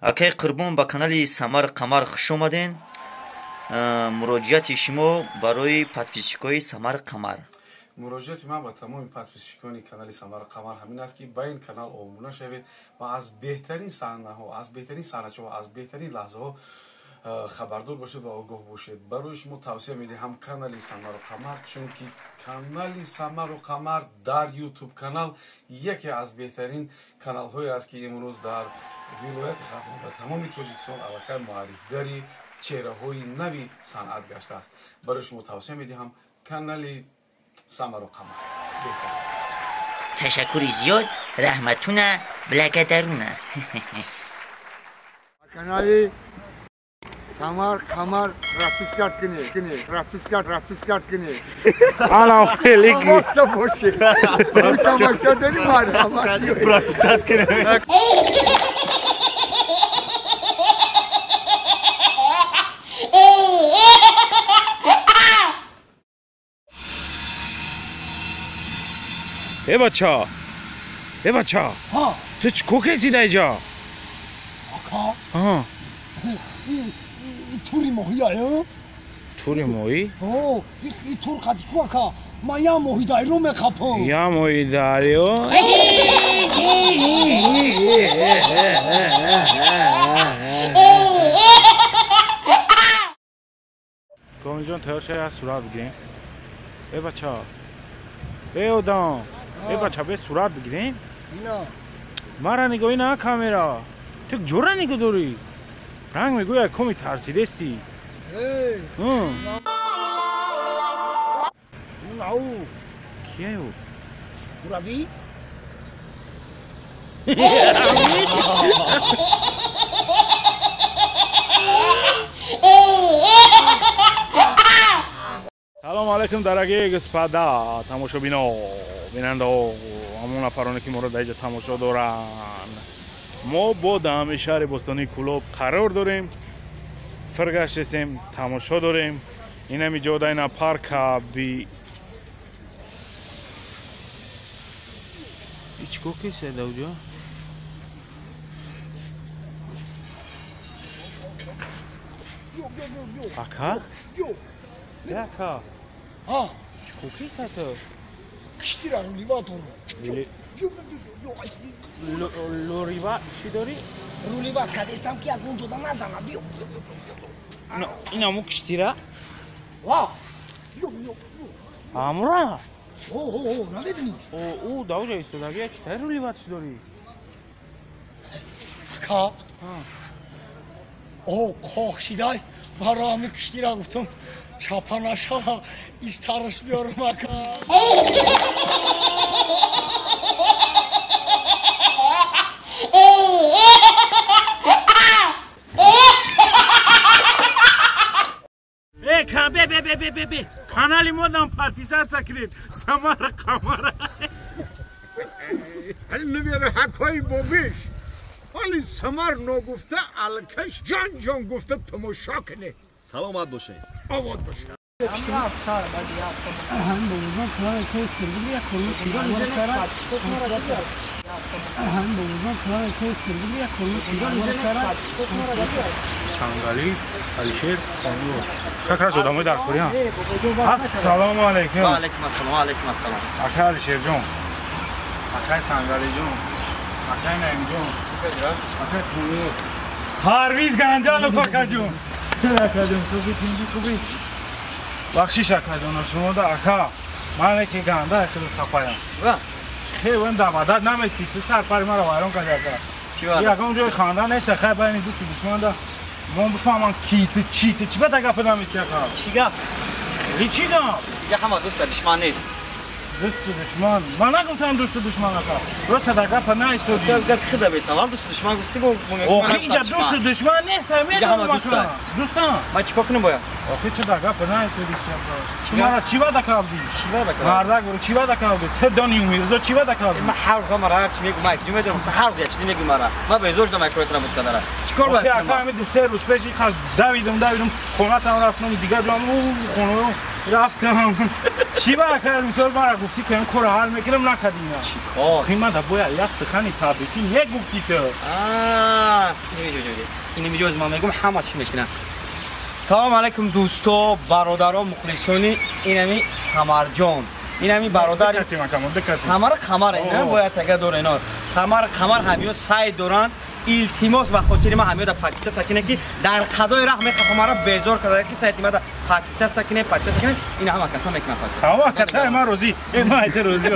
Акай Қурбон ба канали Самар Қамар хуш омаден. Муроҷиати шумо барои подписчикои Самар Қамар. муроҷиати ман ба тамоми подписчикони канали Самар Қамар ҳамин аст ки ба ин канал омӯна шавед ва аз беҳтарин саҳнаҳо, аз беҳтарин саҳначаҳо, аз беҳтарин лаҳзаҳо хабардор бошед ва огоҳ бошед. Барои шумо тавсия медиҳам канали Самару Қамар, чунки канали Самару Қамар дар YouTube канал яке аз беҳтарин каналҳое аст ки имрӯз дар вилояти Хатми ва тамоми Тоҷикистон аллакай муаррифгари чеҳраҳои нави санъат гаштааст. Барои шумо тавсия медиҳам канали Самару Қамар беҳтар. Ташаккури зиёд, раҳматуна, благодаруна. Канали Самар Қамар подпискат кунед. Алло, хелик. Просто бошед. Тамошо дорим, марҳамат. Подпискат кунед. ए बच्चा हाँ तू को कैसी दाई जा आका हाँ थोड़ी मोही आयो थोड़ी मोई ओ ये थोड़ खाती को आका माया मोही दायरो में खापो या मोई दारियो कौन जो थोड़ा सा सुराग गे ए बच्चा ए ओदां ए बच्चा बे सुराग गिरे इना मारा निगोई ना कामेरा तक जोरा निगो दोरी रंग में गोया कोमी थारसी देस्ती ए नाउ क्या हो बुराबी سلام علیکم дорогие господа тамошобино ҳамон нафароне ки моро дар инҷа тамошо доранд. мо бо даҳами шаҳри бостонии Кӯлоб қарор дорем, фиргаш ҳастем, тамошо дорем. инами ҷода ина парка би ичко кеса давҷа ака яка हाँ ичко кеса то киштира рулива доро лорива чӣ дорӣ рулива кадестам ки ягон ҷода назана биё инаму киштира ва амра о намедонӣ ӯ давҷа истодагия читаи руливатш дорӣ ака о қохшидай барои ҳами киштира гуфтам шапанашава истараш биёрам ака бе канали модам подписаться кунед Самара Қамара ҳали намера ҳакои бобиш ҳали Самар ногуфта алкаш ҷон гуфта тамошо кунед. саломат бошед. обод бошед. Сангали, Алишер, Сангу. Как раз удамой дар кори ҳам. Ассалому алайкум. Ва алайкум ассалом. Ака Алишер ҷон. Ака Сангали ҷон. Ака Наим ҷон. Ака Тумур. Парвиз Ганҷанов ака ҷон. Ака ҷон, хуби. бахшиш ака ҷон, шумо да ака. Мане ки ганда хеле хафаям. Ва хеле вен да мадад намести, ту сарпари маро вайрон карда ака. чӣ ваъда? ягон ҷои ханда нест хай байни дӯсту душман да мон бифаҳмам кити чити чӣ бада гапа намести ака Чӣ гап? чӣ гап Инҷа ҳама дӯста душман нест. дӯсту душман ман нагуфтам дӯсту душман ака роста да гапа наистоди Гап худа бесавал дӯсту душман гуфти бо охи инҷа дӯсту душман нест медонам ака дӯстам Ман чӣ кор кунам бояд? охи чӣ да гапа наистоди ака ту мара чӣ вада кардӣ Чӣ ваъда кардам? мардак буру чӣ вада кардӣ ту дони умирзо чӣ вада кардӣ Ман ҳар рӯза мара ҳар чӣ мегӯ ман ҷумаҷа гуфта ҳар рӯз як чизе мегӯ мара ман безор шудам як короятонам буд кадара чӣ кор бояд охи ака ҳамиди се рӯз пеши қа давидум хонатам рафтам дигар ҷоам хонаам рафтам чӣ бара кардӣ мисол мара гуфтӣ ки ин кора ҳал мекунам накардӣ Чӣ кор? охи ман да бояд як сухани табрикӣ мегуфтӣ ту این میجوز ما میگم همه چی میکنن. سلام علیکم دوستو برادران مخلصانی اینمی سمرجان اینمی برادر سمر قمر اینا باید تگه دور اینا سمر قمر همیو سعی دوران التماس به خاطر ما همیو در پاکستان ساکنه که در قضای رحم خفمارا بیزار کرده که سایت ما در پاکستان ساکنه این همه کسا میکنن پاکستان آوا کتا ما روزی ما ایت روزی